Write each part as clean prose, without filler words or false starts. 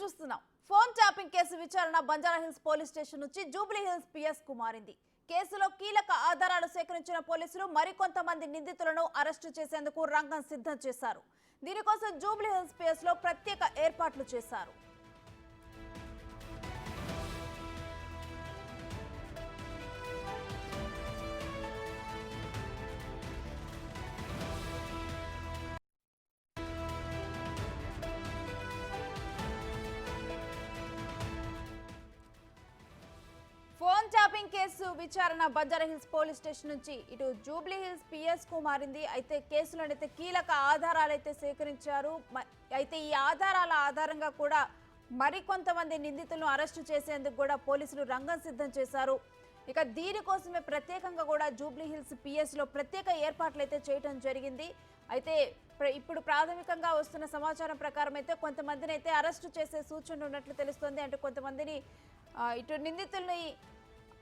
చూస్తున్నాం. Phone tapping case విచారణ Banjara Hills police station నుంచి జూబ్లీ హిల్స్ పిఎస్ కు మారింది. కేసులో కీలక ఆధారాలు సేకరించిన పోలీసులు మరికొంతమంది నిందితులను అరెస్టు చేసేందుకు రంగం సిద్ధం చేశారు. దీనికోసం జూబ్లీ హిల్స్ పిఎస్ లో ప్రత్యేక ఏర్పాట్లు చేశారు. ఫోన్ ట్యాపింగ్ కేసు విచారణ బంజారాహిల్స్ పోలీస్ స్టేషన్ నుంచి ఇటు జూబ్లీ హిల్స్ పిఎస్ కు మారింది. అయితే కేసులోనైతే కీలక ఆధారాలైతే సేకరించారు. అయితే ఈ ఆధారాల ఆధారంగా కూడా మరికొంతమంది నిందితులను అరెస్టు చేసేందుకు కూడా పోలీసులు రంగం సిద్ధం చేశారు. ఇక దీనికోసమే ప్రత్యేకంగా కూడా జూబ్లీ హిల్స్ పిఎస్ లో ప్రత్యేక ఏర్పాట్లు అయితే చేయడం జరిగింది. అయితే ఇప్పుడు ప్రాథమికంగా వస్తున్న సమాచారం ప్రకారం అయితే కొంతమందిని అయితే అరెస్టు చేసే సూచనలు ఉన్నట్లు తెలుస్తోంది. అంటే కొంతమందిని ఇటు నిందితుల్ని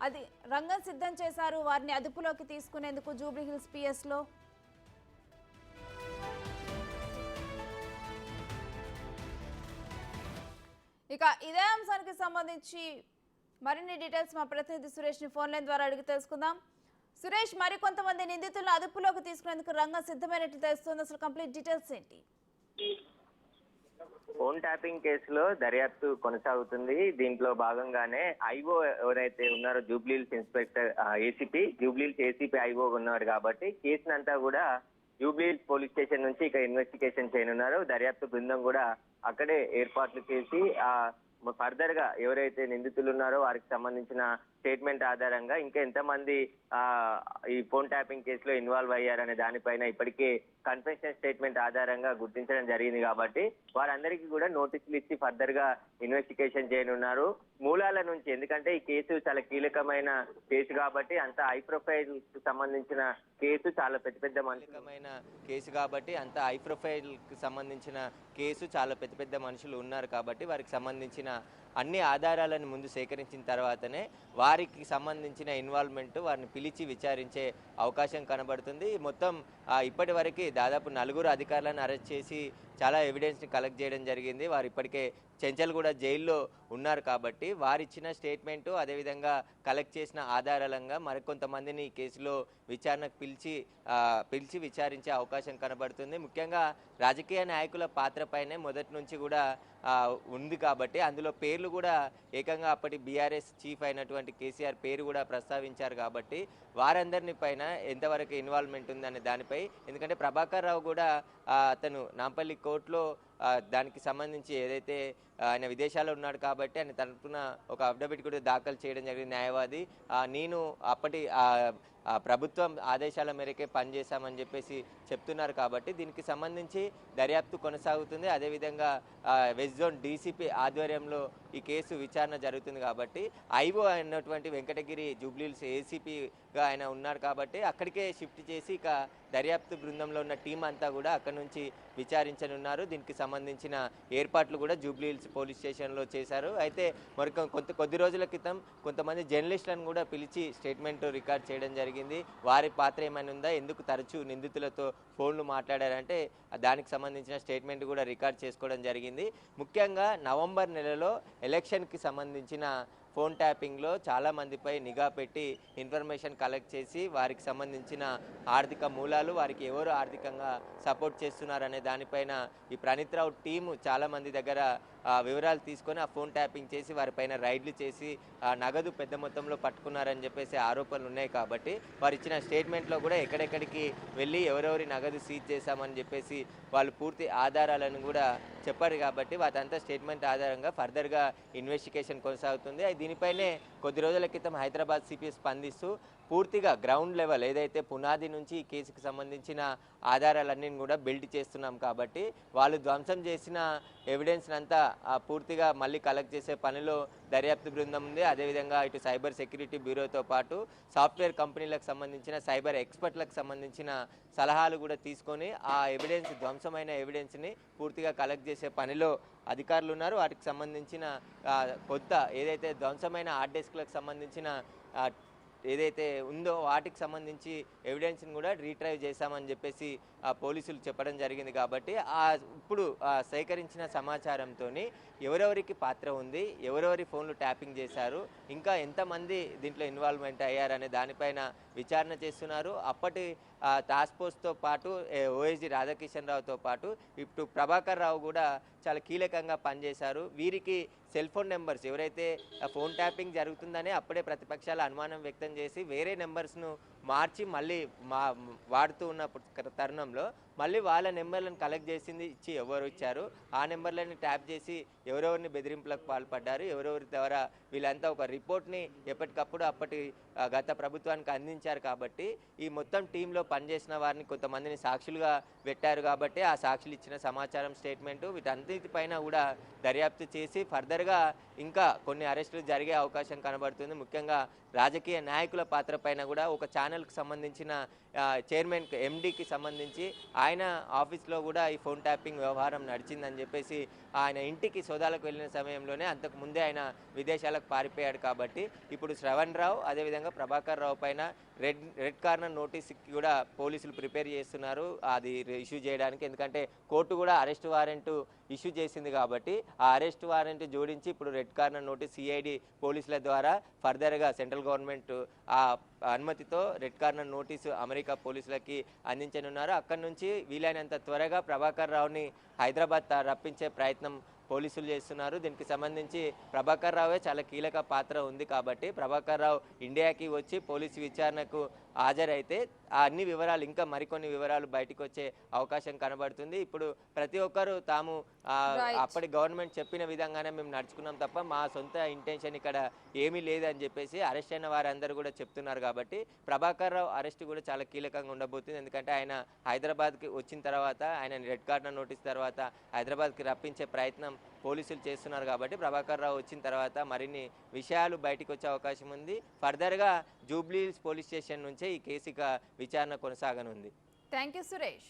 అది రంగం సిద్ధం చేశారు. వారిని అదుపులోకి తీసుకునేందుకు జూబ్లీ హిల్స్ పిఎస్ లో ఇక ఇదే అంశానికి సంబంధించి మరిన్ని డీటెయిల్స్ మా ప్రతినిధి సురేష్ ని ఫోన్ లైన్ ద్వారా అడిగి తెలుసుకుందాం. సురేష్, మరికొంతమంది నిందితులను అదుపులోకి తీసుకునేందుకు రంగం సిద్ధమైనట్లు తెలుస్తుంది. అసలు కంప్లీట్ డీటెయిల్స్ ఏంటి? ఫోన్ ట్యాపింగ్ కేసులో దర్యాప్తు కొనసాగుతుంది. దీంట్లో భాగంగానే ఐఓ ఎవరైతే ఉన్నారో Jubilee Hills inspector Jubilee Hills ACP IO ఉన్నారు కాబట్టి కేసునంతా కూడా జూబ్లీహిల్స్ పోలీస్ స్టేషన్ నుంచి ఇక ఇన్వెస్టిగేషన్ చేయనున్నారు. దర్యాప్తు బృందం కూడా అక్కడే ఏర్పాట్లు చేసి ఫర్దర్ గా ఎవరైతే నిందితులు ఉన్నారో వారికి సంబంధించిన స్టేట్మెంట్ ఆధారంగా ఇంకా ఎంతమంది ఈ ఫోన్ ట్యాపింగ్ కేసులో ఇన్వాల్వ్ అయ్యారనే దానిపైన ఇప్పటికే కన్ఫెషన్ స్టేట్మెంట్ ఆధారంగా గుర్తించడం జరిగింది కాబట్టి వారందరికీ కూడా నోటీసులు ఇచ్చి ఫర్దర్ గా ఇన్వెస్టిగేషన్ చేయనున్నారు. మూలాల నుంచి, ఎందుకంటే ఈ కేసు చాలా కీలకమైన కేసు కాబట్టి అంత హై ప్రొఫైల్ కు సంబంధించిన కేసు, చాలా పెద్ద మనుషులమైన కేసు కాబట్టి అంత హై ప్రొఫైల్ కు సంబంధించిన కేసు, చాలా పెద్ద మనుషులు ఉన్నారు కాబట్టి వారికి సంబంధించిన అన్ని ఆధారాలను ముందు సేకరించిన తర్వాతనే వారికి సంబంధించిన ఇన్వాల్వ్మెంట్ వారిని పిలిచి విచారించే అవకాశం కనబడుతుంది. మొత్తం ఇప్పటి వరకు దాదాపు 4 అధికారులను అరెస్ట్ చేసి చాలా ఎవిడెన్స్ని కలెక్ట్ చేయడం జరిగింది. వారు ఇప్పటికే చెంచల్గూడ జైల్లో ఉన్నారు కాబట్టి వారిచ్చిన స్టేట్మెంటు అదేవిధంగా కలెక్ట్ చేసిన ఆధారాలంగా మరికొంతమందిని ఈ కేసులో విచారణకు పిలిచి విచారించే అవకాశం కనబడుతుంది. ముఖ్యంగా రాజకీయ నాయకుల పాత్రపైనే మొదటి నుంచి కూడా ఉంది కాబట్టి అందులో పేర్లు కూడా ఏకంగా అప్పటి బీఆర్ఎస్ చీఫ్ అయినటువంటి కేసీఆర్ పేరు కూడా ప్రస్తావించారు కాబట్టి వారందరిని పైన ఎంతవరకు ఇన్వాల్వ్మెంట్ ఉందనే దానిపై, ఎందుకంటే ప్రభాకర్ రావు కూడా అతను నాంపల్లి కోర్టులో దానికి సంబంధించి ఏదైతే ఆయన విదేశాల్లో ఉన్నాడు కాబట్టి ఆయన తరపున ఒక అఫిడవిట్ కూడా దాఖలు చేయడం జరిగింది న్యాయవాది. నేను అప్పటి ప్రభుత్వం ఆదేశాల మేరకే పనిచేశామని చెప్పేసి చెప్తున్నారు కాబట్టి దీనికి సంబంధించి దర్యాప్తు కొనసాగుతుంది. అదేవిధంగా వెస్ట్ జోన్ డీసీపీ ఆధ్వర్యంలో ఈ కేసు విచారణ జరుగుతుంది కాబట్టి ఐఓ అయినటువంటి వెంకటగిరి జూబ్లీహిల్స్ ఏసీపీగా ఆయన ఉన్నారు కాబట్టి అక్కడికే షిఫ్ట్ చేసి ఇక దర్యాప్తు బృందంలో ఉన్న టీం అంతా కూడా అక్కడ నుంచి విచారించనున్నారు. దీనికి సంబంధించిన ఏర్పాట్లు కూడా జూబ్లీహిల్స్ పోలీస్ స్టేషన్లో చేశారు. అయితే కొద్ది రోజుల క్రితం కొంతమంది జర్నలిస్టులను కూడా పిలిచి స్టేట్మెంట్ రికార్డ్ చేయడం జరిగింది. వారి పాత్ర ఏమైనా ఉందా, ఎందుకు తరచూ నిందితులతో ఫోన్లు మాట్లాడారంటే దానికి సంబంధించిన స్టేట్మెంట్ కూడా రికార్డ్ చేసుకోవడం జరిగింది. ముఖ్యంగా నవంబర్ నెలలో ఎలక్షన్కి సంబంధించిన ఫోన్ ట్యాపింగ్లో చాలామందిపై నిఘా పెట్టి ఇన్ఫర్మేషన్ కలెక్ట్ చేసి వారికి సంబంధించిన ఆర్థిక మూలాలు, వారికి ఎవరు ఆర్థికంగా సపోర్ట్ చేస్తున్నారనే దానిపైన ఈ ప్రణీత్ రావు టీము చాలామంది దగ్గర వివరాలు తీసుకొని ఆ ఫోన్ ట్యాపింగ్ చేసి వారిపైన రైడ్లు చేసి నగదు పెద్ద మొత్తంలో పట్టుకున్నారని చెప్పేసి ఆరోపణలు ఉన్నాయి కాబట్టి వారు ఇచ్చిన స్టేట్మెంట్లో కూడా ఎక్కడెక్కడికి వెళ్ళి ఎవరెవరి నగదు సీజ్ చేశామని చెప్పేసి వాళ్ళు పూర్తి ఆధారాలను కూడా చెప్పారు కాబట్టి వాటంతా స్టేట్మెంట్ ఆధారంగా ఫర్దర్గా ఇన్వెస్టిగేషన్ కొనసాగుతుంది. దీనిపైనే కొద్ది రోజుల క్రితం హైదరాబాద్ సిపి స్పందిస్తూ పూర్తిగా గ్రౌండ్ లెవెల్ ఏదైతే పునాది నుంచి ఈ కేసుకు సంబంధించిన ఆధారాలన్నీ కూడా బిల్డ్ చేస్తున్నాం కాబట్టి వాళ్ళు ధ్వంసం చేసిన ఎవిడెన్స్ అంతా పూర్తిగా మళ్ళీ కలెక్ట్ చేసే పనిలో దర్యాప్తు బృందం ఉంది. అదేవిధంగా ఇటు సైబర్ సెక్యూరిటీ బ్యూరోతో పాటు సాఫ్ట్వేర్ కంపెనీలకు సంబంధించిన సైబర్ ఎక్స్పర్ట్లకు సంబంధించిన సలహాలు కూడా తీసుకొని ఆ ఎవిడెన్స్, ధ్వంసమైన ఎవిడెన్స్ని పూర్తిగా కలెక్ట్ చేసే పనిలో అధికారులు ఉన్నారు. వాటికి సంబంధించిన కొత్త ఏదైతే ధ్వంసమైన హార్డ్ డిస్క్లకు సంబంధించిన ఏదైతే ఉందో వాటికి సంబంధించి ఎవిడెన్స్ని కూడా రీట్రైవ్ చేశామని చెప్పేసి పోలీసులు చెప్పడం జరిగింది. కాబట్టి ఇప్పుడు సేకరించిన సమాచారంతో ఎవరెవరికి పాత్ర ఉంది, ఎవరెవరి ఫోన్లు ట్యాపింగ్ చేశారు, ఇంకా ఎంతమంది దీంట్లో ఇన్వాల్వ్మెంట్ అయ్యారనే దానిపైన విచారణ చేస్తున్నారు. అప్పటి టాస్క్ ఫోర్స్తో పాటు ఓఎస్డి రాధాకిషన్ రావుతో పాటు ఇప్పుడు ప్రభాకర్ రావు కూడా చాలా కీలకంగా పనిచేశారు. వీరికి సెల్ ఫోన్ నెంబర్స్ ఎవరైతే ఫోన్ ట్యాపింగ్ జరుగుతుందనే అప్పుడే ప్రతిపక్షాలు అనుమానం వ్యక్తం చేసి వేరే నెంబర్స్ను మార్చి మళ్ళీ వాడుతూ ఉన్న తరుణంలో మళ్ళీ వాళ్ళ నెంబర్లను కలెక్ట్ చేసింది ఇచ్చి ఎవరు ఇచ్చారు, ఆ నెంబర్లని ట్యాప్ చేసి ఎవరెవరిని బెదిరింపులకు పాల్పడ్డారు, ఎవరెవరి ద్వారా వీళ్ళంతా ఒక రిపోర్ట్ని ఎప్పటికప్పుడు అప్పటి గత ప్రభుత్వానికి అందించారు. కాబట్టి ఈ మొత్తం టీంలో పనిచేసిన వారిని కొంతమందిని సాక్షులుగా పెట్టారు. కాబట్టి ఆ సాక్షులు ఇచ్చిన సమాచారం, స్టేట్మెంటు వీటన్నిటిపైన కూడా దర్యాప్తు చేసి ఫర్దర్గా ఇంకా కొన్ని అరెస్టులు జరిగే అవకాశం కనబడుతుంది. ముఖ్యంగా రాజకీయ నాయకుల పాత్ర పైన కూడా ఒక ఛానల్కి సంబంధించిన చైర్మన్ ఎండీకి సంబంధించి ఆయన ఆఫీస్లో కూడా ఈ ఫోన్ ట్యాపింగ్ వ్యవహారం నడిచిందని చెప్పేసి ఆయన ఇంటికి సోదాలకు వెళ్ళిన సమయంలోనే అంతకు ముందే ఆయన విదేశాలకు పారిపోయాడు. కాబట్టి ఇప్పుడు శ్రవణ్ రావు అదేవిధంగా ప్రభాకర్ రావు పైన రెడ్ కార్నర్ నోటీస్కి కూడా పోలీసులు ప్రిపేర్ చేస్తున్నారు అది ఇష్యూ చేయడానికి. ఎందుకంటే కోర్టు కూడా అరెస్ట్ వారెంట్ ఇష్యూ చేసింది కాబట్టి ఆ అరెస్ట్ వారెంట్ జోడించి ఇప్పుడు రెడ్ కార్నర్ నోటీస్ సిఐడి పోలీసుల ద్వారా ఫర్దర్గా సెంట్రల్ గవర్నమెంట్ ఆ అనుమతితో రెడ్ కార్నర్ నోటీసు అమెరికా పోలీసులకి అందించనున్నారు. అక్కడి నుంచి వీలైనంత త్వరగా ప్రభాకర్ రావుని హైదరాబాద్ రప్పించే ప్రయత్నం పోలీసులు చేస్తున్నారు. దీనికి సంబంధించి ప్రభాకర్ రావే చాలా కీలక పాత్ర ఉంది. కాబట్టి ప్రభాకర్ రావు ఇండియాకి వచ్చి పోలీసు విచారణకు హాజరైతే ఆ అన్ని వివరాలు ఇంకా మరికొన్ని వివరాలు బయటకు వచ్చే అవకాశం కనబడుతుంది. ఇప్పుడు ప్రతి ఒక్కరు తాము అప్పటి గవర్నమెంట్ చెప్పిన విధంగానే మేము నడుచుకున్నాం తప్ప మా సొంత ఇంటెన్షన్ ఇక్కడ ఏమీ లేదని చెప్పేసి అరెస్ట్ అయిన వారందరూ కూడా చెప్తున్నారు. కాబట్టి ప్రభాకర్ రావు అరెస్ట్ కూడా చాలా కీలకంగా ఉండబోతుంది. ఎందుకంటే ఆయన హైదరాబాద్కి వచ్చిన తర్వాత ఆయన రెడ్ కార్నర్ నోటీస్ తర్వాత హైదరాబాద్కి రప్పించే ప్రయత్నం పోలీసులు చేస్తున్నారు. కాబట్టి ప్రభాకర్ రావు వచ్చిన తర్వాత మరిన్ని విషయాలు బయటకు వచ్చే అవకాశం ఉంది. ఫర్దర్గా జూబ్లీ హిల్స్ పోలీస్ స్టేషన్ నుంచే ఈ కేసు విచారణ కొనసాగనుంది. Thank you Suresh.